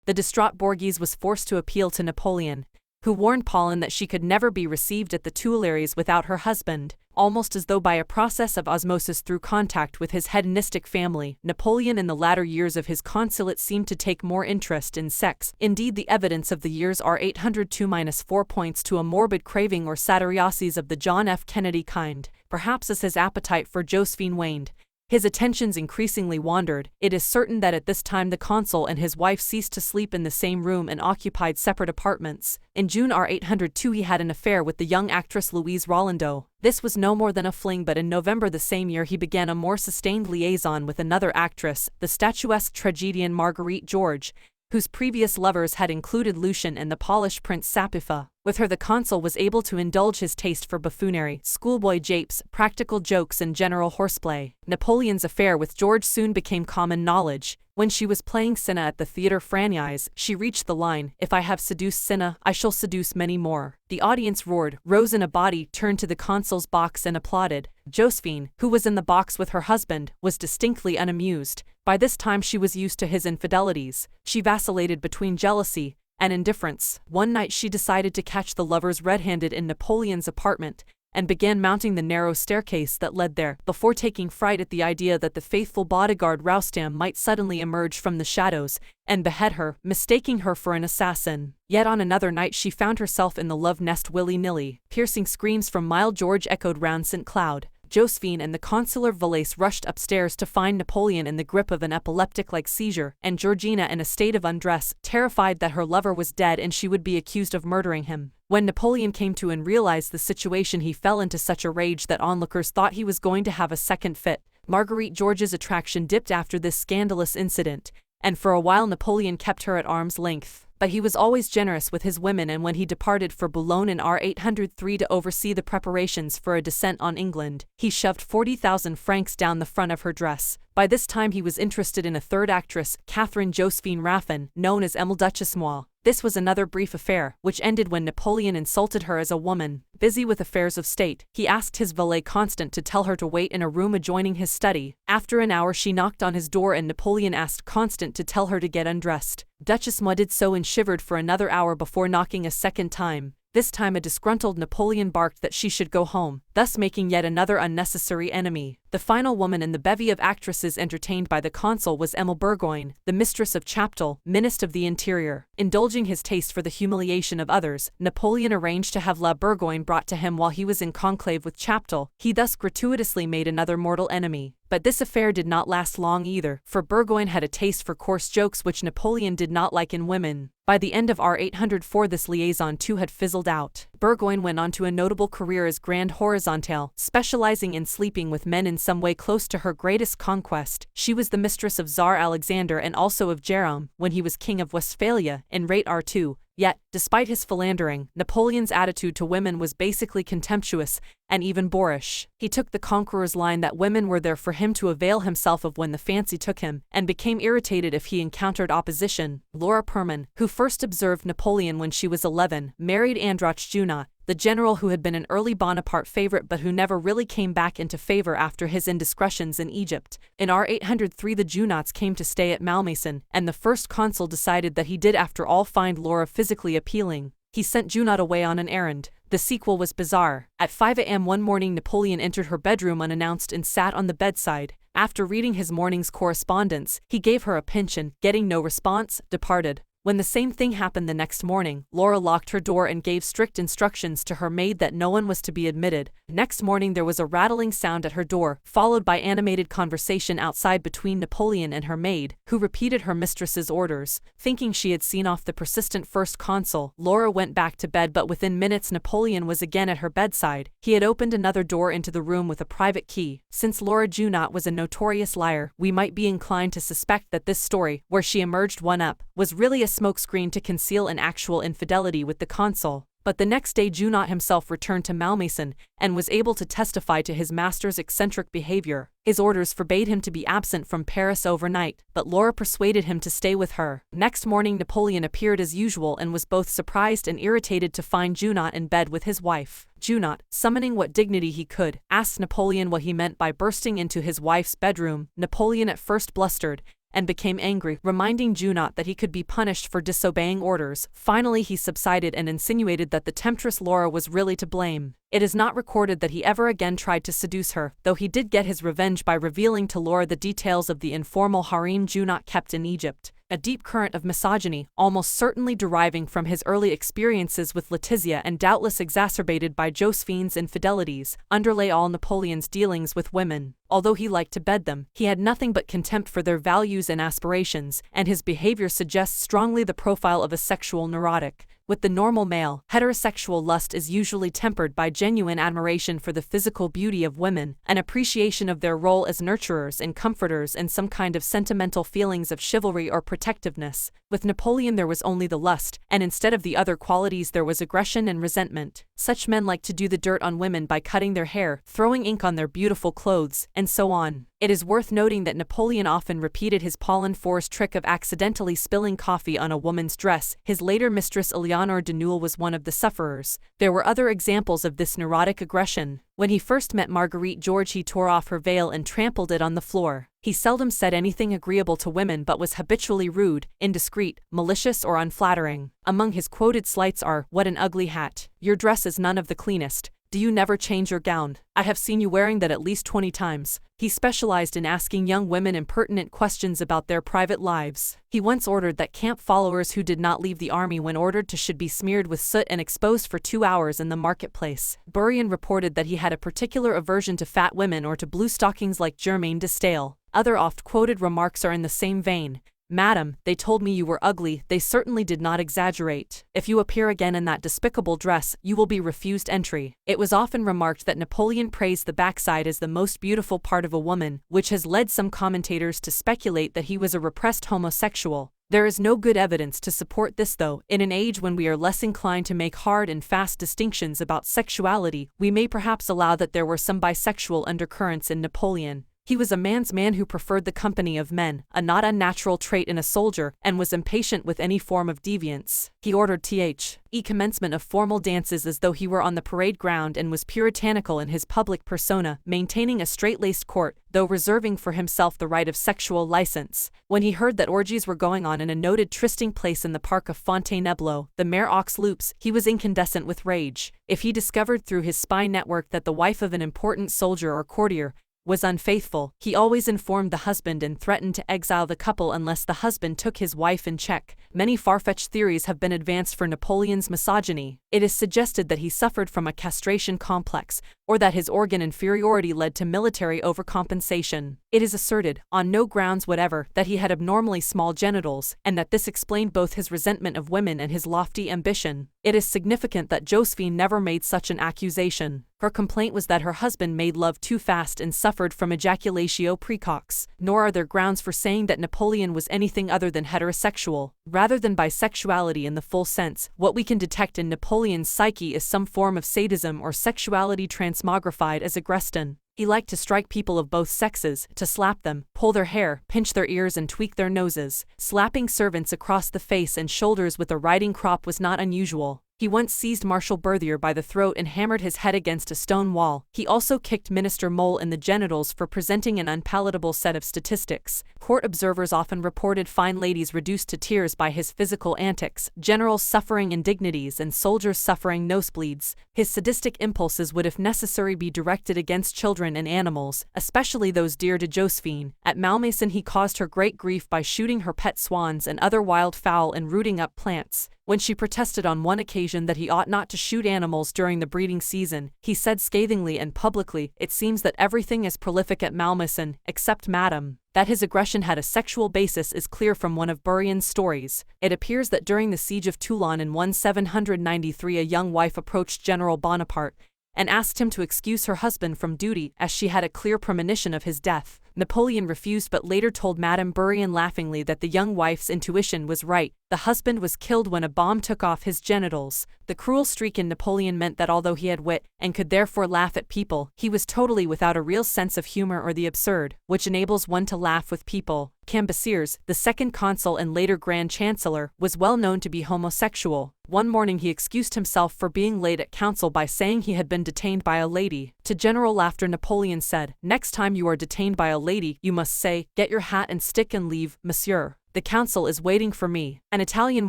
The distraught Borghese was forced to appeal to Napoleon, who warned Pauline that she could never be received at the Tuileries without her husband. Almost as though by a process of osmosis through contact with his hedonistic family, Napoleon in the latter years of his consulate seemed to take more interest in sex. Indeed, the evidence of the years are 802-4 points to a morbid craving or satyriasis of the John F. Kennedy kind. Perhaps as his appetite for Josephine waned, his attentions increasingly wandered. It is certain that at this time the consul and his wife ceased to sleep in the same room and occupied separate apartments. In June R802 he had an affair with the young actress Louise Rollandot. This was no more than a fling, but in November the same year he began a more sustained liaison with another actress, the statuesque tragedian Marguerite Georges, whose previous lovers had included Lucien and the Polish Prince Sapifa. With her the consul was able to indulge his taste for buffoonery, schoolboy japes, practical jokes and general horseplay. Napoleon's affair with George soon became common knowledge. When she was playing Cinna at the Theatre Française, she reached the line, "If I have seduced Cinna, I shall seduce many more." The audience roared, rose in a body, turned to the consul's box and applauded. Josephine, who was in the box with her husband, was distinctly unamused. By this time she was used to his infidelities. She vacillated between jealousy and indifference. One night she decided to catch the lovers red-handed in Napoleon's apartment, and began mounting the narrow staircase that led there, before taking fright at the idea that the faithful bodyguard Roustam might suddenly emerge from the shadows and behead her, mistaking her for an assassin. Yet on another night she found herself in the love nest willy-nilly. Piercing screams from mild George echoed round St. Cloud. Josephine and the consular valise rushed upstairs to find Napoleon in the grip of an epileptic-like seizure, and Georgina in a state of undress, terrified that her lover was dead and she would be accused of murdering him. When Napoleon came to and realized the situation, he fell into such a rage that onlookers thought he was going to have a second fit. Marguerite Georges' attraction dipped after this scandalous incident, and for a while Napoleon kept her at arm's length. But he was always generous with his women, and when he departed for Boulogne in R803 to oversee the preparations for a descent on England, he shoved 40,000 francs down the front of her dress. By this time he was interested in a third actress, Catherine Josephine Raffin, known as Emile Duchesmois. This was another brief affair, which ended when Napoleon insulted her as a woman. Busy with affairs of state, he asked his valet Constant to tell her to wait in a room adjoining his study. After an hour she knocked on his door and Napoleon asked Constant to tell her to get undressed. Duchesmois did so and shivered for another hour before knocking a second time. This time a disgruntled Napoleon barked that she should go home, thus making yet another unnecessary enemy. The final woman in the bevy of actresses entertained by the consul was Emile Burgoyne, the mistress of Chaptal, Minister of the Interior. Indulging his taste for the humiliation of others, Napoleon arranged to have La Burgoyne brought to him while he was in conclave with Chaptal. He thus gratuitously made another mortal enemy. But this affair did not last long either, for Burgoyne had a taste for coarse jokes which Napoleon did not like in women. By the end of R804 this liaison too had fizzled out. Burgoyne went on to a notable career as Grande Horizontale, specializing in sleeping with men in some way close to her greatest conquest. She was the mistress of Tsar Alexander and also of Jerome, when he was king of Westphalia, in Rate R2. Yet, despite his philandering, Napoleon's attitude to women was basically contemptuous and even boorish. He took the conqueror's line that women were there for him to avail himself of when the fancy took him, and became irritated if he encountered opposition. Laura Perman, who first observed Napoleon when she was 11, married Androch Junot, the general who had been an early Bonaparte favorite but who never really came back into favor after his indiscretions in Egypt. In R803 the Junots came to stay at Malmaison, and the first consul decided that he did after all find Laura physically appealing. He sent Junot away on an errand. The sequel was bizarre. At 5 a.m. one morning Napoleon entered her bedroom unannounced and sat on the bedside. After reading his morning's correspondence, he gave her a pinch and, getting no response, departed. When the same thing happened the next morning, Laura locked her door and gave strict instructions to her maid that no one was to be admitted. Next morning there was a rattling sound at her door, followed by animated conversation outside between Napoleon and her maid, who repeated her mistress's orders. Thinking she had seen off the persistent first consul, Laura went back to bed, but within minutes Napoleon was again at her bedside. He had opened another door into the room with a private key. Since Laura Junot was a notorious liar, we might be inclined to suspect that this story, where she emerged one-up, was really a smokescreen to conceal an actual infidelity with the consul. But the next day Junot himself returned to Malmaison, and was able to testify to his master's eccentric behavior. His orders forbade him to be absent from Paris overnight, but Laura persuaded him to stay with her. Next morning Napoleon appeared as usual and was both surprised and irritated to find Junot in bed with his wife. Junot, summoning what dignity he could, asked Napoleon what he meant by bursting into his wife's bedroom. Napoleon at first blustered, and became angry, reminding Junot that he could be punished for disobeying orders. Finally he subsided and insinuated that the temptress Laura was really to blame. It is not recorded that he ever again tried to seduce her, though he did get his revenge by revealing to Laura the details of the informal harem Junot kept in Egypt. A deep current of misogyny, almost certainly deriving from his early experiences with Letizia and doubtless exacerbated by Josephine's infidelities, underlay all Napoleon's dealings with women. Although he liked to bed them, he had nothing but contempt for their values and aspirations, and his behavior suggests strongly the profile of a sexual neurotic. With the normal male, heterosexual lust is usually tempered by genuine admiration for the physical beauty of women, an appreciation of their role as nurturers and comforters, and some kind of sentimental feelings of chivalry or protectiveness. With Napoleon there was only the lust, and instead of the other qualities there was aggression and resentment. Such men like to do the dirt on women by cutting their hair, throwing ink on their beautiful clothes, and so on. It is worth noting that Napoleon often repeated his Paulin Force trick of accidentally spilling coffee on a woman's dress. His later mistress Eleonore de Neuilly was one of the sufferers. There were other examples of this neurotic aggression. When he first met Marguerite Georges he tore off her veil and trampled it on the floor. He seldom said anything agreeable to women but was habitually rude, indiscreet, malicious or unflattering. Among his quoted slights are, "What an ugly hat. Your dress is none of the cleanest. Do you never change your gown? I have seen you wearing that at least 20 times. He specialized in asking young women impertinent questions about their private lives. He once ordered that camp followers who did not leave the army when ordered to should be smeared with soot and exposed for 2 hours in the marketplace. Bourrienne reported that he had a particular aversion to fat women or to blue stockings like Germaine de Staël. Other oft-quoted remarks are in the same vein. "Madam, they told me you were ugly, they certainly did not exaggerate. If you appear again in that despicable dress, you will be refused entry." It was often remarked that Napoleon praised the backside as the most beautiful part of a woman, which has led some commentators to speculate that he was a repressed homosexual. There is no good evidence to support this though. In an age when we are less inclined to make hard and fast distinctions about sexuality, we may perhaps allow that there were some bisexual undercurrents in Napoleon. He was a man's man who preferred the company of men, a not unnatural trait in a soldier, and was impatient with any form of deviance. He ordered the commencement of formal dances as though he were on the parade ground and was puritanical in his public persona, maintaining a straight-laced court, though reserving for himself the right of sexual license. When he heard that orgies were going on in a noted trysting place in the park of Fontainebleau, the Mare aux Loups, he was incandescent with rage. If he discovered through his spy network that the wife of an important soldier or courtier was unfaithful, he always informed the husband and threatened to exile the couple unless the husband took his wife in check. Many far-fetched theories have been advanced for Napoleon's misogyny. It is suggested that he suffered from a castration complex, or that his organ inferiority led to military overcompensation. It is asserted, on no grounds whatever, that he had abnormally small genitals, and that this explained both his resentment of women and his lofty ambition. It is significant that Josephine never made such an accusation. Her complaint was that her husband made love too fast and suffered from ejaculatio precox. Nor are there grounds for saying that Napoleon was anything other than heterosexual. Rather than bisexuality in the full sense, what we can detect in Napoleon's psyche is some form of sadism or sexuality transmogrified as agreston. He liked to strike people of both sexes, to slap them, pull their hair, pinch their ears and tweak their noses. Slapping servants across the face and shoulders with a riding crop was not unusual. He once seized Marshal Berthier by the throat and hammered his head against a stone wall. He also kicked Minister Mole in the genitals for presenting an unpalatable set of statistics. Court observers often reported fine ladies reduced to tears by his physical antics, generals suffering indignities and soldiers suffering nosebleeds. His sadistic impulses would if necessary be directed against children and animals, especially those dear to Josephine. At Malmaison he caused her great grief by shooting her pet swans and other wild fowl and rooting up plants. When she protested on one occasion that he ought not to shoot animals during the breeding season, he said scathingly and publicly, "It seems that everything is prolific at Malmaison, except Madame." That his aggression had a sexual basis is clear from one of Bourrienne's stories. It appears that during the siege of Toulon in 1793 a young wife approached General Bonaparte and asked him to excuse her husband from duty as she had a clear premonition of his death. Napoleon refused but later told Madame Bourrienne laughingly that the young wife's intuition was right. The husband was killed when a bomb took off his genitals. The cruel streak in Napoleon meant that although he had wit, and could therefore laugh at people, he was totally without a real sense of humor or the absurd, which enables one to laugh with people. Cambacérès, the second consul and later Grand Chancellor, was well known to be homosexual. One morning he excused himself for being late at council by saying he had been detained by a lady. To general laughter, Napoleon said, "Next time you are detained by a lady, you must say, 'Get your hat and stick and leave, monsieur. The council is waiting for me.'" An Italian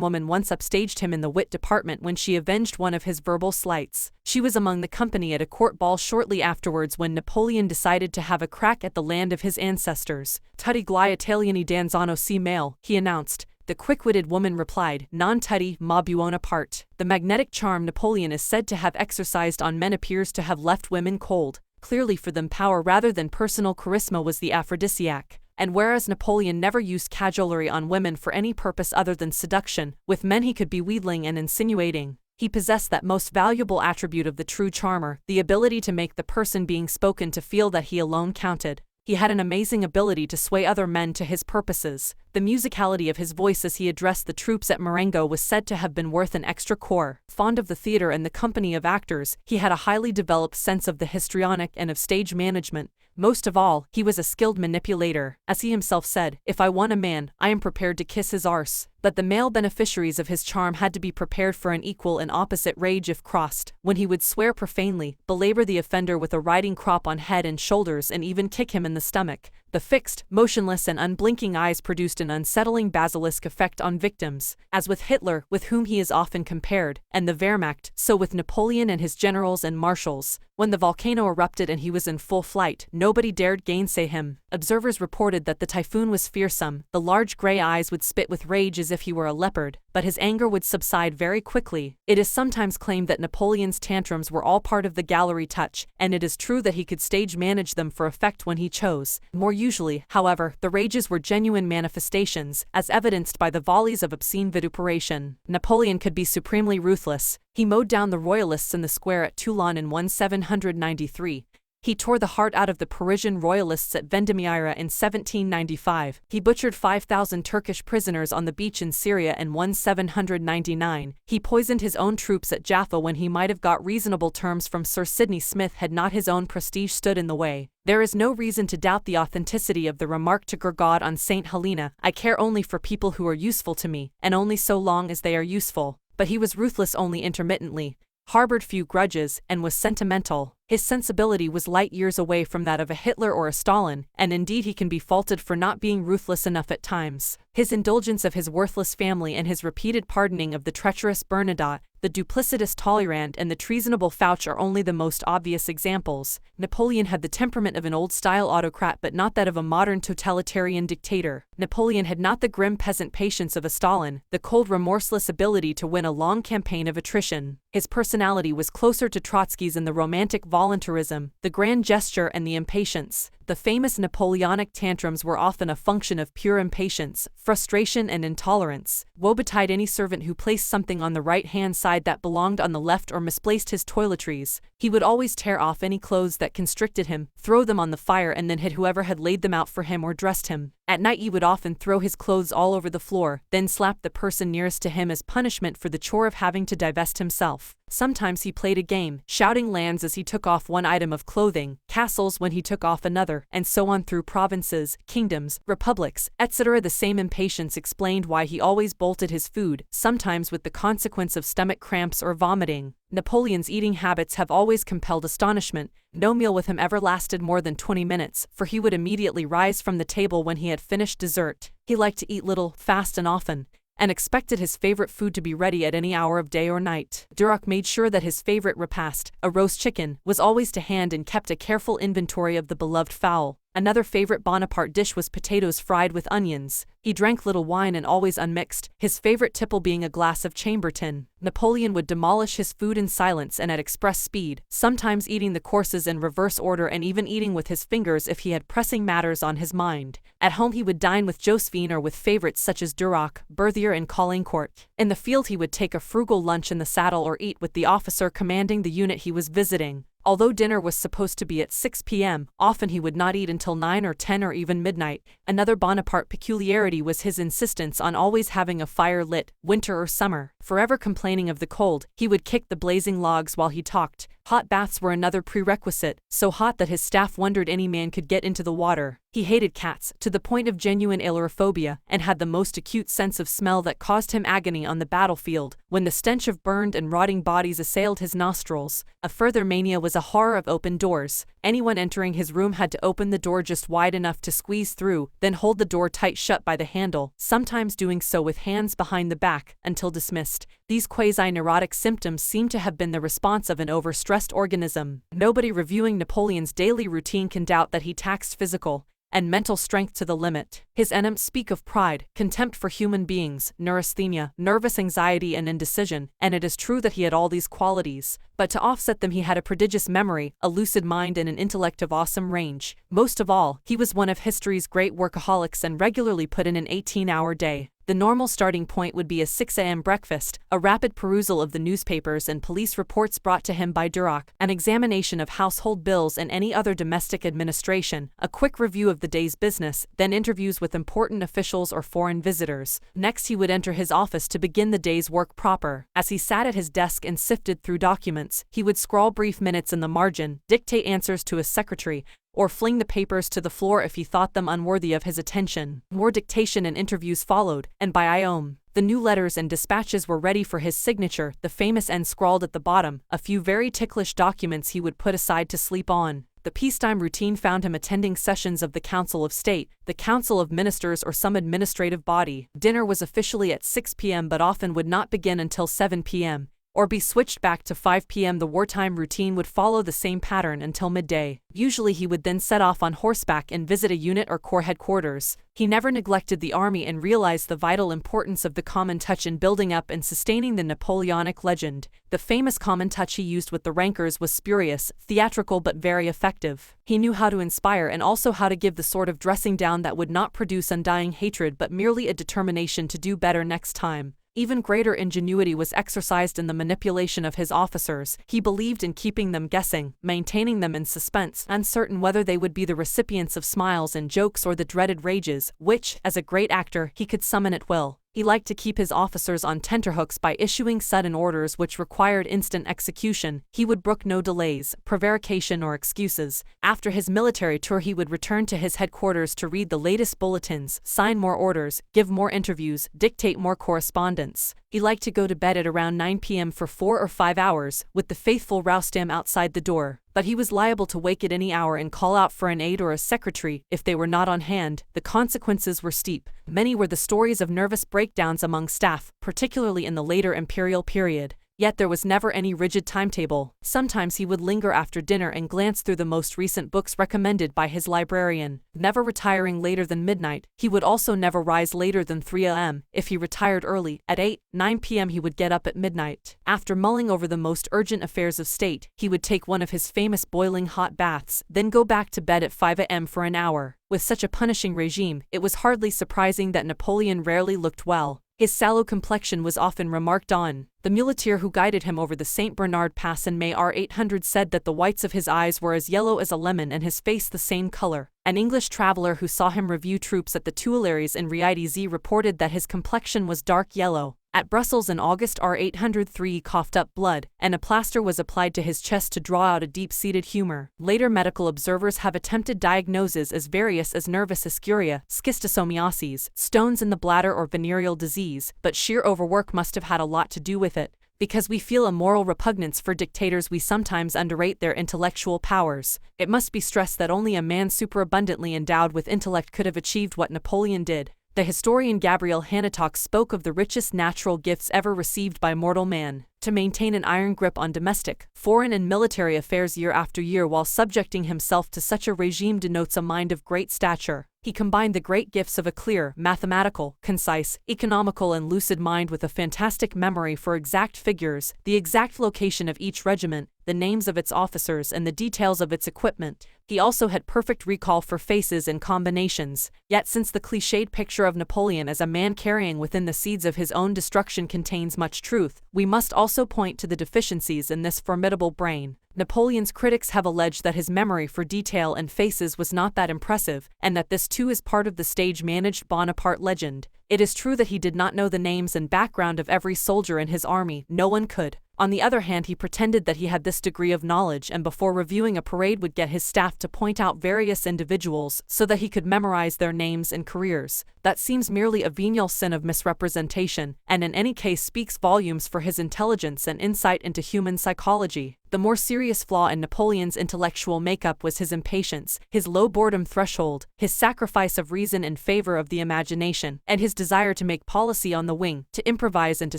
woman once upstaged him in the wit department when she avenged one of his verbal slights. She was among the company at a court ball shortly afterwards when Napoleon decided to have a crack at the land of his ancestors. "Tutti gli Italiani danzano si male," he announced. The quick-witted woman replied, "Non tutti, ma buona parte." The magnetic charm Napoleon is said to have exercised on men appears to have left women cold. Clearly for them power rather than personal charisma was the aphrodisiac. And whereas Napoleon never used cajolery on women for any purpose other than seduction, with men he could be wheedling and insinuating. He possessed that most valuable attribute of the true charmer, the ability to make the person being spoken to feel that he alone counted. He had an amazing ability to sway other men to his purposes. The musicality of his voice as he addressed the troops at Marengo was said to have been worth an extra corps. Fond of the theater and the company of actors, he had a highly developed sense of the histrionic and of stage management. Most of all, he was a skilled manipulator. As he himself said, "If I want a man, I am prepared to kiss his arse." But the male beneficiaries of his charm had to be prepared for an equal and opposite rage if crossed, when he would swear profanely, belabor the offender with a riding crop on head and shoulders and even kick him in the stomach. The fixed, motionless and unblinking eyes produced an unsettling basilisk effect on victims. As with Hitler, with whom he is often compared, and the Wehrmacht, so with Napoleon and his generals and marshals. When the volcano erupted and he was in full flight, nobody dared gainsay him. Observers reported that the typhoon was fearsome. The large gray eyes would spit with rage as if he were a leopard, but his anger would subside very quickly. It is sometimes claimed that Napoleon's tantrums were all part of the gallery touch, and it is true that he could stage manage them for effect when he chose. More usually, however, the rages were genuine manifestations, as evidenced by the volleys of obscene vituperation. Napoleon could be supremely ruthless. He mowed down the royalists in the square at Toulon in 1793. He tore the heart out of the Parisian royalists at Vendémiaire in 1795. He butchered 5,000 Turkish prisoners on the beach in Syria in 1799. He poisoned his own troops at Jaffa when he might have got reasonable terms from Sir Sidney Smith had not his own prestige stood in the way. There is no reason to doubt the authenticity of the remark to Gurgod on St. Helena, "I care only for people who are useful to me, and only so long as they are useful." But he was ruthless only intermittently, harbored few grudges, and was sentimental. His sensibility was light years away from that of a Hitler or a Stalin, and indeed he can be faulted for not being ruthless enough at times. His indulgence of his worthless family and his repeated pardoning of the treacherous Bernadotte, the duplicitous Talleyrand and the treasonable Fouch are only the most obvious examples. Napoleon had the temperament of an old-style autocrat but not that of a modern totalitarian dictator. Napoleon had not the grim peasant patience of a Stalin, the cold remorseless ability to win a long campaign of attrition. His personality was closer to Trotsky's in the romantic voluntarism, the grand gesture and the impatience. The famous Napoleonic tantrums were often a function of pure impatience, frustration and intolerance. Woe betide any servant who placed something on the right-hand side that belonged on the left or misplaced his toiletries. He would always tear off any clothes that constricted him, throw them on the fire and then hit whoever had laid them out for him or dressed him. At night he would often throw his clothes all over the floor, then slap the person nearest to him as punishment for the chore of having to divest himself. Sometimes he played a game, shouting lands as he took off one item of clothing, castles when he took off another, and so on through provinces, kingdoms, republics, etc. The same impatience explained why he always bolted his food, sometimes with the consequence of stomach cramps or vomiting. Napoleon's eating habits have always compelled astonishment. No meal with him ever lasted more than 20 minutes, for he would immediately rise from the table when he had finished dessert. He liked to eat little, fast and often, and expected his favorite food to be ready at any hour of day or night. Duroc made sure that his favorite repast, a roast chicken, was always to hand and kept a careful inventory of the beloved fowl. Another favorite Bonaparte dish was potatoes fried with onions. He drank little wine and always unmixed, his favorite tipple being a glass of Chambertin. Napoleon would demolish his food in silence and at express speed, sometimes eating the courses in reverse order and even eating with his fingers if he had pressing matters on his mind. At home he would dine with Josephine or with favorites such as Duroc, Berthier and Caulaincourt. In the field he would take a frugal lunch in the saddle or eat with the officer commanding the unit he was visiting. Although dinner was supposed to be at 6 p.m., often he would not eat until 9 or 10 or even midnight. Another Bonaparte peculiarity was his insistence on always having a fire lit, winter or summer. Forever complaining of the cold, he would kick the blazing logs while he talked. Hot baths were another prerequisite, so hot that his staff wondered any man could get into the water. He hated cats, to the point of genuine ailurophobia, and had the most acute sense of smell that caused him agony on the battlefield, when the stench of burned and rotting bodies assailed his nostrils. A further mania was a horror of open doors. Anyone entering his room had to open the door just wide enough to squeeze through, then hold the door tight shut by the handle, sometimes doing so with hands behind the back, until dismissed. These quasi-neurotic symptoms seem to have been the response of an overstressed organism. Nobody reviewing Napoleon's daily routine can doubt that he taxed physical and mental strength to the limit. His enemies speak of pride, contempt for human beings, neurasthenia, nervous anxiety and indecision, and it is true that he had all these qualities, but to offset them he had a prodigious memory, a lucid mind and an intellect of awesome range. Most of all, he was one of history's great workaholics and regularly put in an 18-hour day. The normal starting point would be a 6 a.m. breakfast, a rapid perusal of the newspapers and police reports brought to him by Duroc, an examination of household bills and any other domestic administration, a quick review of the day's business, then interviews with important officials or foreign visitors. Next he would enter his office to begin the day's work proper. As he sat at his desk and sifted through documents, he would scrawl brief minutes in the margin, dictate answers to his secretary, or fling the papers to the floor if he thought them unworthy of his attention. More dictation and interviews followed, and by Iome, the new letters and dispatches were ready for his signature, the famous end scrawled at the bottom, a few very ticklish documents he would put aside to sleep on. The peacetime routine found him attending sessions of the Council of State, the Council of Ministers or some administrative body. Dinner was officially at 6 p.m. but often would not begin until 7 p.m. or be switched back to 5 p.m. The wartime routine would follow the same pattern until midday. Usually he would then set off on horseback and visit a unit or corps headquarters. He never neglected the army and realized the vital importance of the common touch in building up and sustaining the Napoleonic legend. The famous common touch he used with the rankers was spurious, theatrical but very effective. He knew how to inspire and also how to give the sort of dressing down that would not produce undying hatred but merely a determination to do better next time. Even greater ingenuity was exercised in the manipulation of his officers. He believed in keeping them guessing, maintaining them in suspense, uncertain whether they would be the recipients of smiles and jokes or the dreaded rages, which, as a great actor, he could summon at will. He liked to keep his officers on tenterhooks by issuing sudden orders which required instant execution. He would brook no delays, prevarication or excuses. After his military tour he would return to his headquarters to read the latest bulletins, sign more orders, give more interviews, dictate more correspondence. He liked to go to bed at around 9 p.m. for 4 or 5 hours, with the faithful Roustam outside the door. But he was liable to wake at any hour and call out for an aide or a secretary if they were not on hand. The consequences were steep. Many were the stories of nervous breakdowns among staff, particularly in the later imperial period. Yet there was never any rigid timetable. Sometimes he would linger after dinner and glance through the most recent books recommended by his librarian, never retiring later than midnight. He would also never rise later than 3 a.m. If he retired early, at 9 p.m. he would get up at midnight. After mulling over the most urgent affairs of state, he would take one of his famous boiling hot baths, then go back to bed at 5 a.m. for an hour. With such a punishing regime, it was hardly surprising that Napoleon rarely looked well. His sallow complexion was often remarked on. The muleteer who guided him over the St. Bernard Pass in May R800 said that the whites of his eyes were as yellow as a lemon and his face the same color. An English traveler who saw him review troops at the Tuileries in Ried reported that his complexion was dark yellow. At Brussels in August R803 he coughed up blood, and a plaster was applied to his chest to draw out a deep-seated humor. Later medical observers have attempted diagnoses as various as nervous eschuria, schistosomiasis, stones in the bladder or venereal disease, but sheer overwork must have had a lot to do with it. Because we feel a moral repugnance for dictators we sometimes underrate their intellectual powers. It must be stressed that only a man superabundantly endowed with intellect could have achieved what Napoleon did. The historian Gabriel Hanettok spoke of the richest natural gifts ever received by mortal man. To maintain an iron grip on domestic, foreign and military affairs year after year while subjecting himself to such a regime denotes a mind of great stature. He combined the great gifts of a clear, mathematical, concise, economical and lucid mind with a fantastic memory for exact figures, the exact location of each regiment, the names of its officers and the details of its equipment. He also had perfect recall for faces and combinations. Yet since the cliched picture of Napoleon as a man carrying within the seeds of his own destruction contains much truth, we must also point to the deficiencies in this formidable brain. Napoleon's critics have alleged that his memory for detail and faces was not that impressive, and that this too is part of the stage-managed Bonaparte legend. It is true that he did not know the names and background of every soldier in his army. No one could. On the other hand, he pretended that he had this degree of knowledge and before reviewing a parade would get his staff to point out various individuals so that he could memorize their names and careers. That seems merely a venial sin of misrepresentation, and in any case speaks volumes for his intelligence and insight into human psychology. The more serious flaw in Napoleon's intellectual makeup was his impatience, his low boredom threshold, his sacrifice of reason in favor of the imagination, and his desire to make policy on the wing, to improvise and to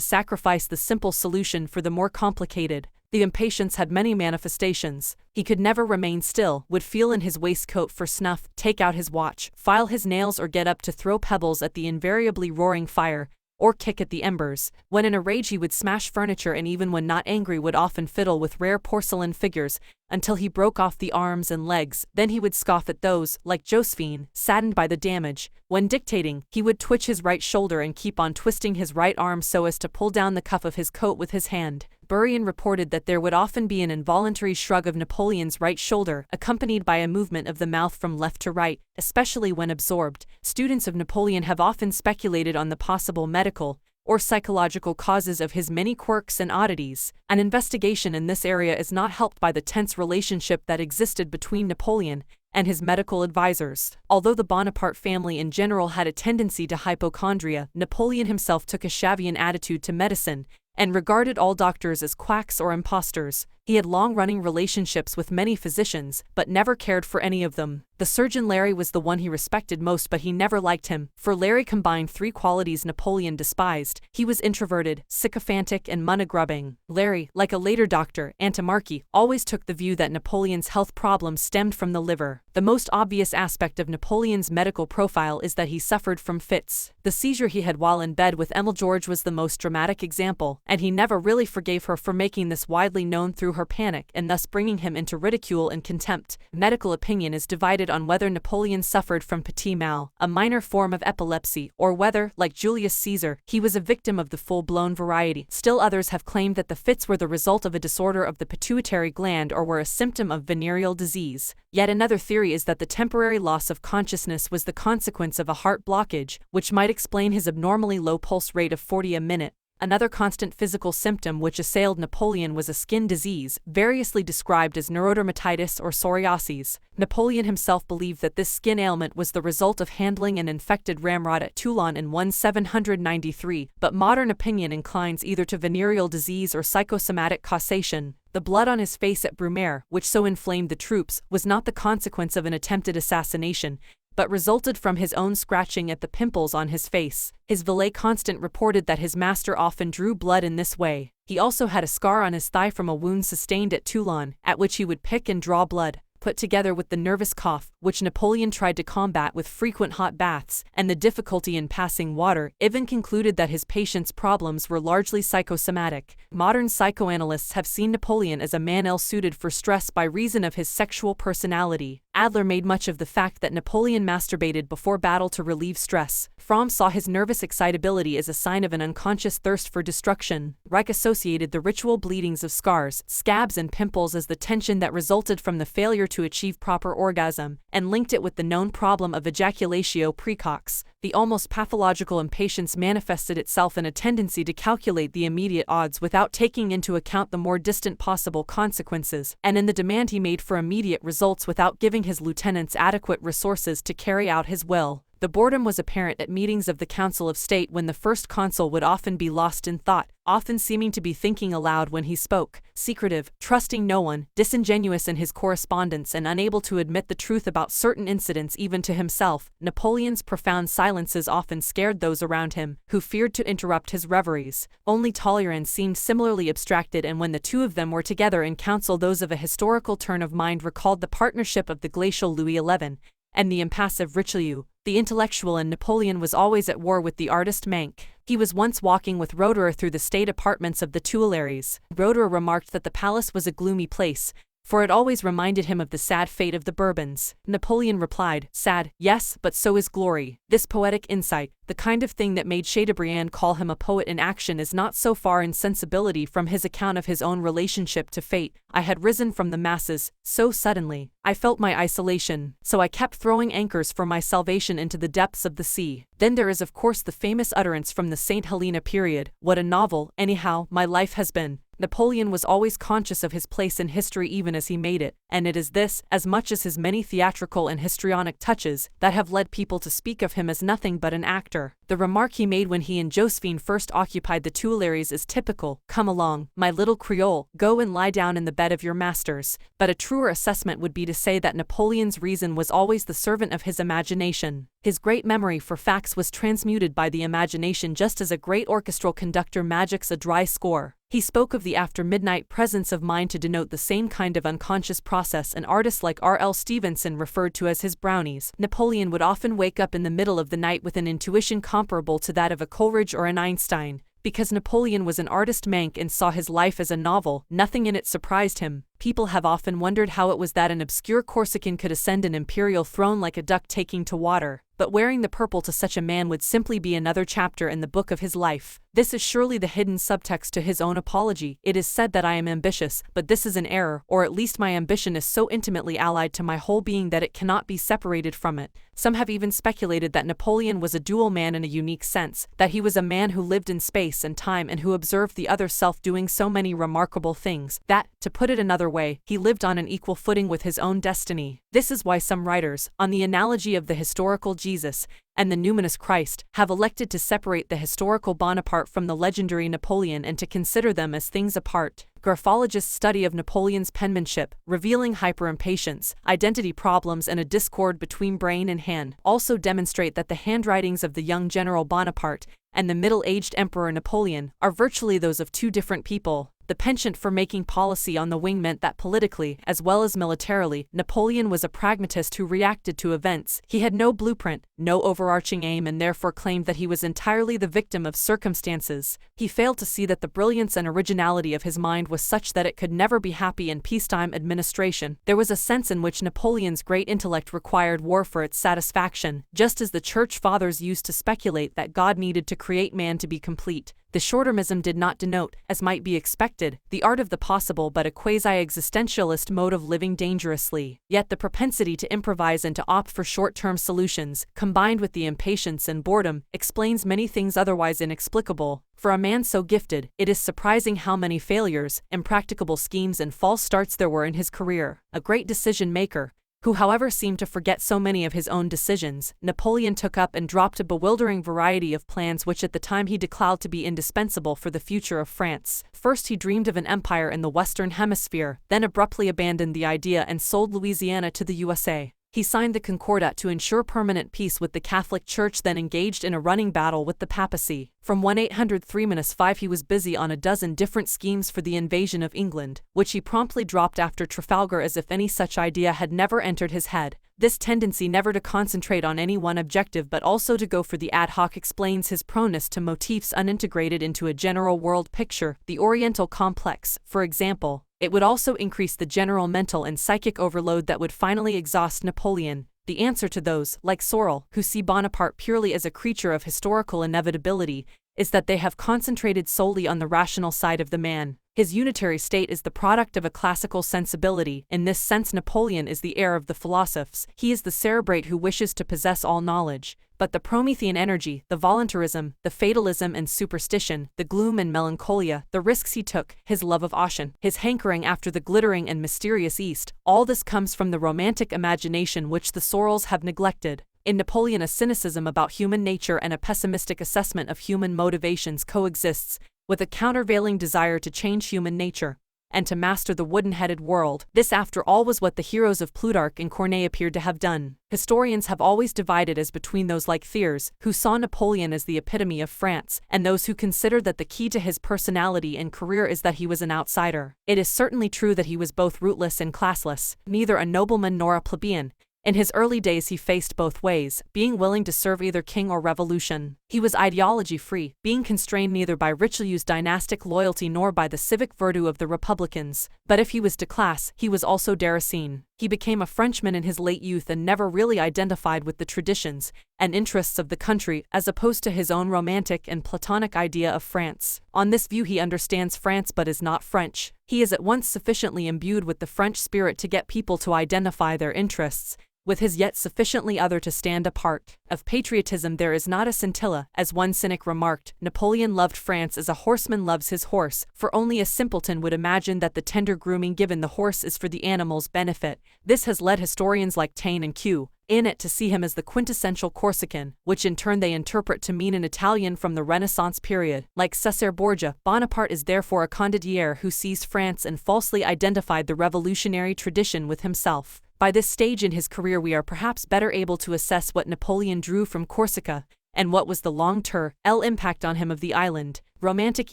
sacrifice the simple solution for the more complicated. The impatience had many manifestations. He could never remain still, would feel in his waistcoat for snuff, take out his watch, file his nails or get up to throw pebbles at the invariably roaring fire, or kick at the embers. When in a rage he would smash furniture and even when not angry would often fiddle with rare porcelain figures, until he broke off the arms and legs. Then he would scoff at those, like Josephine, saddened by the damage. When dictating, he would twitch his right shoulder and keep on twisting his right arm so as to pull down the cuff of his coat with his hand. Burian reported that there would often be an involuntary shrug of Napoleon's right shoulder, accompanied by a movement of the mouth from left to right, especially when absorbed. Students of Napoleon have often speculated on the possible medical or psychological causes of his many quirks and oddities. An investigation in this area is not helped by the tense relationship that existed between Napoleon and his medical advisors. Although the Bonaparte family in general had a tendency to hypochondria, Napoleon himself took a Shavian attitude to medicine and regarded all doctors as quacks or impostors. He had long-running relationships with many physicians, but never cared for any of them. The surgeon Larry was the one he respected most, but he never liked him, for Larry combined three qualities Napoleon despised. He was introverted, sycophantic, and money-grubbing. Larry, like a later doctor, Antimarchi, always took the view that Napoleon's health problems stemmed from the liver. The most obvious aspect of Napoleon's medical profile is that he suffered from fits. The seizure he had while in bed with Emile George was the most dramatic example, and he never really forgave her for making this widely known through her panic and thus bringing him into ridicule and contempt. Medical opinion is divided on whether Napoleon suffered from petit mal, a minor form of epilepsy, or whether, like Julius Caesar, he was a victim of the full-blown variety. Still others have claimed that the fits were the result of a disorder of the pituitary gland or were a symptom of venereal disease. Yet another theory is that the temporary loss of consciousness was the consequence of a heart blockage, which might explain his abnormally low pulse rate of 40 a minute. Another constant physical symptom which assailed Napoleon was a skin disease, variously described as neurodermatitis or psoriasis. Napoleon himself believed that this skin ailment was the result of handling an infected ramrod at Toulon in 1793, but modern opinion inclines either to venereal disease or psychosomatic causation. The blood on his face at Brumaire, which so inflamed the troops, was not the consequence of an attempted assassination, but resulted from his own scratching at the pimples on his face. His valet Constant reported that his master often drew blood in this way. He also had a scar on his thigh from a wound sustained at Toulon, at which he would pick and draw blood. Put together with the nervous cough, which Napoleon tried to combat with frequent hot baths, and the difficulty in passing water, Ivan concluded that his patient's problems were largely psychosomatic. Modern psychoanalysts have seen Napoleon as a man ill-suited for stress by reason of his sexual personality. Adler made much of the fact that Napoleon masturbated before battle to relieve stress. Fromm saw his nervous excitability as a sign of an unconscious thirst for destruction. Reich associated the ritual bleedings of scars, scabs and pimples as the tension that resulted from the failure to achieve proper orgasm, and linked it with the known problem of ejaculatio precox. The almost pathological impatience manifested itself in a tendency to calculate the immediate odds without taking into account the more distant possible consequences, and in the demand he made for immediate results without giving his lieutenants adequate resources to carry out his will. The boredom was apparent at meetings of the Council of State when the first consul would often be lost in thought, often seeming to be thinking aloud when he spoke, secretive, trusting no one, disingenuous in his correspondence and unable to admit the truth about certain incidents even to himself. Napoleon's profound silences often scared those around him, who feared to interrupt his reveries. Only Talleyrand seemed similarly abstracted, and when the two of them were together in council those of a historical turn of mind recalled the partnership of the glacial Louis XI and the impassive Richelieu. The intellectual in Napoleon was always at war with the artist Manque. He was once walking with Roederer through the state apartments of the Tuileries. Roederer remarked that the palace was a gloomy place, for it always reminded him of the sad fate of the Bourbons. Napoleon replied, "Sad, yes, but so is glory." This poetic insight, the kind of thing that made Chateaubriand call him a poet in action, is not so far in sensibility from his account of his own relationship to fate. "I had risen from the masses, so suddenly. I felt my isolation, so I kept throwing anchors for my salvation into the depths of the sea." Then there is of course the famous utterance from the St. Helena period, "What a novel, anyhow, my life has been." Napoleon was always conscious of his place in history even as he made it, and it is this, as much as his many theatrical and histrionic touches, that have led people to speak of him as nothing but an actor. The remark he made when he and Josephine first occupied the Tuileries is typical: "Come along, my little Creole, go and lie down in the bed of your masters." But a truer assessment would be to say that Napoleon's reason was always the servant of his imagination. His great memory for facts was transmuted by the imagination, just as a great orchestral conductor magics a dry score. He spoke of the after-midnight presence of mind to denote the same kind of unconscious process an artist like R.L. Stevenson referred to as his brownies. Napoleon would often wake up in the middle of the night with an intuition comparable to that of a Coleridge or an Einstein. Because Napoleon was an artist mank and saw his life as a novel, nothing in it surprised him. People have often wondered how it was that an obscure Corsican could ascend an imperial throne like a duck taking to water. But wearing the purple to such a man would simply be another chapter in the book of his life. This is surely the hidden subtext to his own apology. It is said that I am ambitious, but this is an error, or at least my ambition is so intimately allied to my whole being that it cannot be separated from it. Some have even speculated that Napoleon was a dual man in a unique sense, that he was a man who lived in space and time and who observed the other self doing so many remarkable things, that, to put it another way, he lived on an equal footing with his own destiny. This is why some writers, on the analogy of the historical Jesus and the numinous Christ, have elected to separate the historical Bonaparte from the legendary Napoleon and to consider them as things apart. Graphologists' study of Napoleon's penmanship, revealing hyperimpatience, identity problems and a discord between brain and hand, also demonstrate that the handwritings of the young General Bonaparte and the middle-aged Emperor Napoleon are virtually those of two different people. The penchant for making policy on the wing meant that politically, as well as militarily, Napoleon was a pragmatist who reacted to events. He had no blueprint, no overarching aim, and therefore claimed that he was entirely the victim of circumstances. He failed to see that the brilliance and originality of his mind was such that it could never be happy in peacetime administration. There was a sense in which Napoleon's great intellect required war for its satisfaction, just as the Church Fathers used to speculate that God needed to create man to be complete. The short-termism did not denote, as might be expected, the art of the possible but a quasi-existentialist mode of living dangerously. Yet the propensity to improvise and to opt for short-term solutions, combined with the impatience and boredom, explains many things otherwise inexplicable. For a man so gifted, it is surprising how many failures, impracticable schemes and false starts there were in his career. A great decision-maker, who however seemed to forget so many of his own decisions, Napoleon took up and dropped a bewildering variety of plans which at the time he declared to be indispensable for the future of France. First he dreamed of an empire in the Western Hemisphere, then abruptly abandoned the idea and sold Louisiana to the USA. He signed the Concordat to ensure permanent peace with the Catholic Church, then engaged in a running battle with the papacy. From 1803-5 he was busy on a dozen different schemes for the invasion of England, which he promptly dropped after Trafalgar as if any such idea had never entered his head. This tendency never to concentrate on any one objective but also to go for the ad hoc explains his proneness to motifs unintegrated into a general world picture, the Oriental complex, for example. It would also increase the general mental and psychic overload that would finally exhaust Napoleon. The answer to those, like Sorel, who see Bonaparte purely as a creature of historical inevitability, is that they have concentrated solely on the rational side of the man. His unitary state is the product of a classical sensibility. In this sense Napoleon is the heir of the philosophers. He is the cerebrate who wishes to possess all knowledge. But the Promethean energy, the voluntarism, the fatalism and superstition, the gloom and melancholia, the risks he took, his love of Ocean, his hankering after the glittering and mysterious East, all this comes from the romantic imagination which the Sorels have neglected. In Napoleon a cynicism about human nature and a pessimistic assessment of human motivations coexists, with a countervailing desire to change human nature, and to master the wooden-headed world. This after all was what the heroes of Plutarch and Corneille appeared to have done. Historians have always divided as between those like Thiers, who saw Napoleon as the epitome of France, and those who considered that the key to his personality and career is that he was an outsider. It is certainly true that he was both rootless and classless, neither a nobleman nor a plebeian. In his early days he faced both ways, being willing to serve either king or revolution. He was ideology-free, being constrained neither by Richelieu's dynastic loyalty nor by the civic virtue of the Republicans. But if he was de classe, he was also Déraciné. He became a Frenchman in his late youth and never really identified with the traditions and interests of the country, as opposed to his own romantic and Platonic idea of France. On this view he understands France but is not French. He is at once sufficiently imbued with the French spirit to get people to identify their interests, with his yet sufficiently other to stand apart. Of patriotism there is not a scintilla, as one cynic remarked. Napoleon loved France as a horseman loves his horse, for only a simpleton would imagine that the tender grooming given the horse is for the animal's benefit. This has led historians like Taine and Q. in it to see him as the quintessential Corsican, which in turn they interpret to mean an Italian from the Renaissance period. Like Cesare Borgia, Bonaparte is therefore a condottiere who sees France and falsely identified the revolutionary tradition with himself. By this stage in his career we are perhaps better able to assess what Napoleon drew from Corsica, and what was the long-term impact on him of the island. Romantic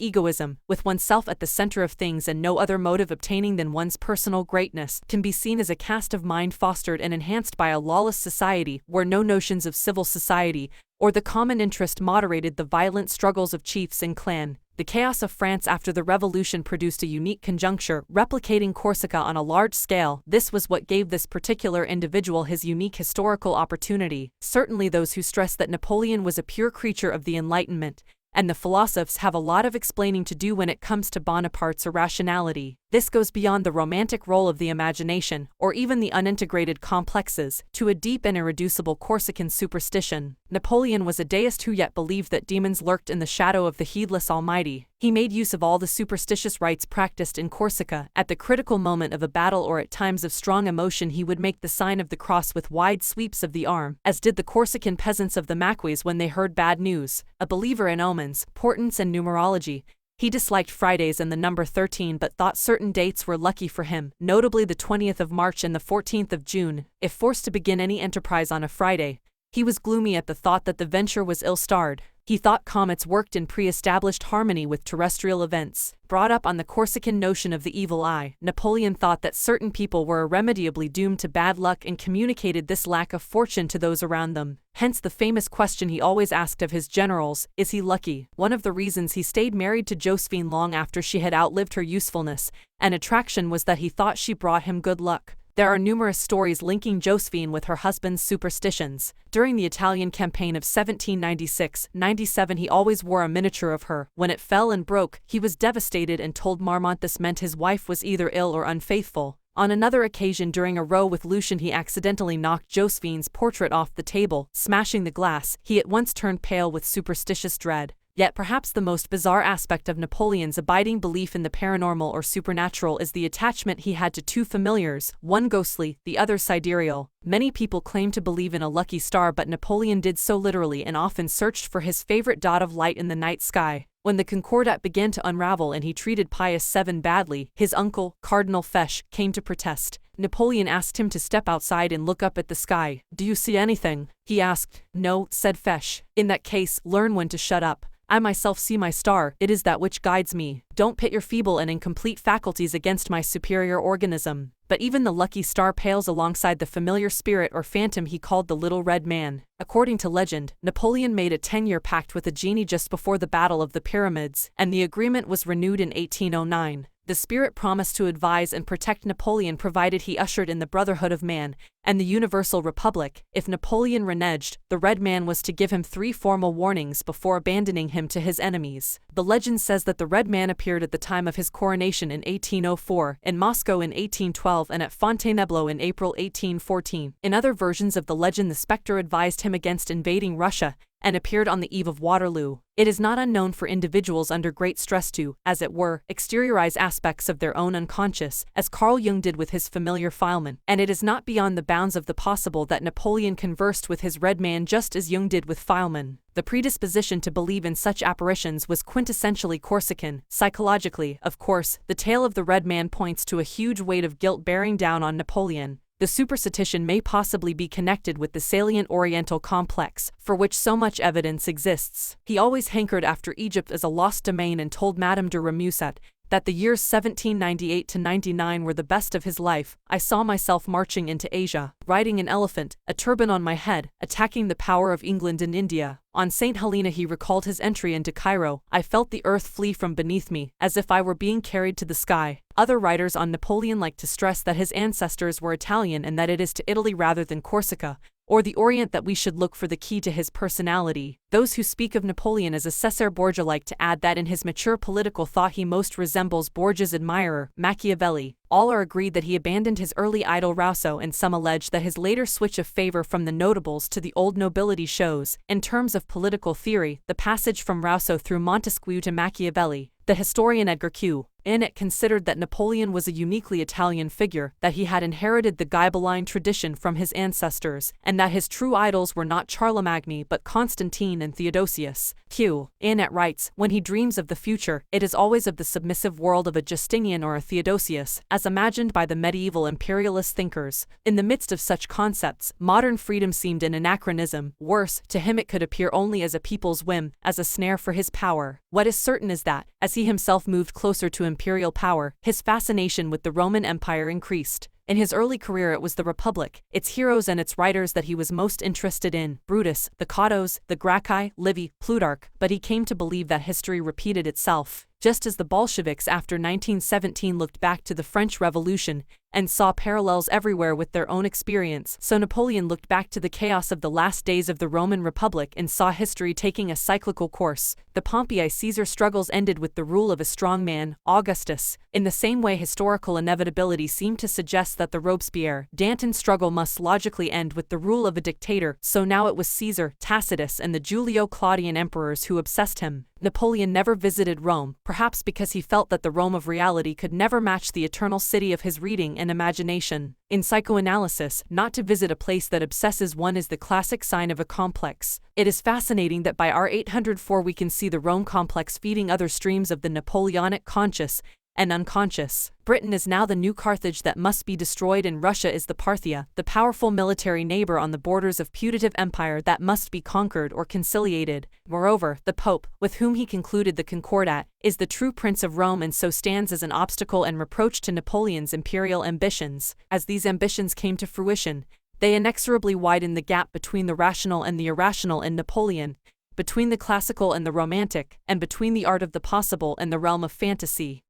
egoism, with oneself at the center of things and no other motive obtaining than one's personal greatness, can be seen as a cast of mind fostered and enhanced by a lawless society where no notions of civil society or the common interest moderated the violent struggles of chiefs and clan. The chaos of France after the revolution produced a unique conjuncture, replicating Corsica on a large scale. This was what gave this particular individual his unique historical opportunity. Certainly those who stress that Napoleon was a pure creature of the Enlightenment, and the philosophers have a lot of explaining to do when it comes to Bonaparte's irrationality. This goes beyond the romantic role of the imagination, or even the unintegrated complexes, to a deep and irreducible Corsican superstition. Napoleon was a deist who yet believed that demons lurked in the shadow of the heedless Almighty. He made use of all the superstitious rites practiced in Corsica. At the critical moment of a battle or at times of strong emotion he would make the sign of the cross with wide sweeps of the arm, as did the Corsican peasants of the Maquis when they heard bad news. A believer in omens, portents and numerology, he disliked Fridays and the number 13 but thought certain dates were lucky for him, notably the 20th of March and the 14th of June. If forced to begin any enterprise on a Friday, he was gloomy at the thought that the venture was ill-starred. He thought comets worked in pre-established harmony with terrestrial events. Brought up on the Corsican notion of the evil eye, Napoleon thought that certain people were irremediably doomed to bad luck and communicated this lack of fortune to those around them. Hence the famous question he always asked of his generals, is he lucky? One of the reasons he stayed married to Josephine long after she had outlived her usefulness and attraction was that he thought she brought him good luck. There are numerous stories linking Josephine with her husband's superstitions. During the Italian campaign of 1796-97 he always wore a miniature of her. When it fell and broke, he was devastated and told Marmont this meant his wife was either ill or unfaithful. On another occasion during a row with Lucien he accidentally knocked Josephine's portrait off the table, smashing the glass. He at once turned pale with superstitious dread. Yet perhaps the most bizarre aspect of Napoleon's abiding belief in the paranormal or supernatural is the attachment he had to two familiars, one ghostly, the other sidereal. Many people claim to believe in a lucky star, but Napoleon did so literally and often searched for his favorite dot of light in the night sky. When the Concordat began to unravel and he treated Pius VII badly, his uncle, Cardinal Fesch, came to protest. Napoleon asked him to step outside and look up at the sky. "Do you see anything?" he asked. "No," said Fesch. "In that case, learn when to shut up. I myself see my star, it is that which guides me. Don't pit your feeble and incomplete faculties against my superior organism." But even the lucky star pales alongside the familiar spirit or phantom he called the Little Red Man. According to legend, Napoleon made a 10-year pact with a genie just before the Battle of the Pyramids, and the agreement was renewed in 1809. The spirit promised to advise and protect Napoleon provided he ushered in the brotherhood of man and the universal republic. If Napoleon reneged, the Red Man was to give him 3 formal warnings before abandoning him to his enemies. The legend says that the Red Man appeared at the time of his coronation in 1804, in Moscow in 1812 and at Fontainebleau in April 1814. In other versions of the legend the spectre advised him against invading Russia and appeared on the eve of Waterloo. It is not unknown for individuals under great stress to, as it were, exteriorize aspects of their own unconscious, as Carl Jung did with his familiar Fileman, and it is not beyond the bounds of the possible that Napoleon conversed with his Red Man just as Jung did with Fileman. The predisposition to believe in such apparitions was quintessentially Corsican. Psychologically, of course, the tale of the Red Man points to a huge weight of guilt bearing down on Napoleon. The superstition may possibly be connected with the salient Oriental complex, for which so much evidence exists. He always hankered after Egypt as a lost domain and told Madame de Remusat that the years 1798 to 99 were the best of his life. "I saw myself marching into Asia, riding an elephant, a turban on my head, attacking the power of England in India." On St. Helena he recalled his entry into Cairo. "I felt the earth flee from beneath me, as if I were being carried to the sky." Other writers on Napoleon like to stress that his ancestors were Italian and that it is to Italy rather than Corsica, or the Orient that we should look for the key to his personality. Those who speak of Napoleon as a Cesare Borgia like to add that in his mature political thought he most resembles Borgia's admirer, Machiavelli. All are agreed that he abandoned his early idol Rousseau, and some allege that his later switch of favor from the notables to the old nobility shows, in terms of political theory, the passage from Rousseau through Montesquieu to Machiavelli. The historian Edgar Q. in it considered that Napoleon was a uniquely Italian figure, that he had inherited the Ghibelline tradition from his ancestors, and that his true idols were not Charlemagne but Constantine and Theodosius. Q. in it writes, when he dreams of the future, it is always of the submissive world of a Justinian or a Theodosius, as imagined by the medieval imperialist thinkers. In the midst of such concepts, modern freedom seemed an anachronism. Worse, to him it could appear only as a people's whim, as a snare for his power. What is certain is that, as he himself moved closer to imperial power, his fascination with the Roman Empire increased. In his early career it was the Republic, its heroes and its writers that he was most interested in, Brutus, the Catos, the Gracchi, Livy, Plutarch, but he came to believe that history repeated itself. Just as the Bolsheviks after 1917 looked back to the French Revolution and saw parallels everywhere with their own experience, so Napoleon looked back to the chaos of the last days of the Roman Republic and saw history taking a cyclical course. The Pompei-Caesar struggles ended with the rule of a strong man, Augustus. In the same way, historical inevitability seemed to suggest that the Robespierre-Danton struggle must logically end with the rule of a dictator, so now it was Caesar, Tacitus and the Julio-Claudian emperors who obsessed him. Napoleon never visited Rome, perhaps because he felt that the Rome of reality could never match the eternal city of his reading and imagination. In psychoanalysis, not to visit a place that obsesses one is the classic sign of a complex. It is fascinating that by R804 we can see the Rome complex feeding other streams of the Napoleonic conscious and unconscious. Britain is now the new Carthage that must be destroyed, and Russia is the Parthia, the powerful military neighbor on the borders of putative empire that must be conquered or conciliated. Moreover, the Pope, with whom he concluded the Concordat, is the true Prince of Rome and so stands as an obstacle and reproach to Napoleon's imperial ambitions. As these ambitions came to fruition, they inexorably widened the gap between the rational and the irrational in Napoleon, between the classical and the romantic, and between the art of the possible and the realm of fantasy.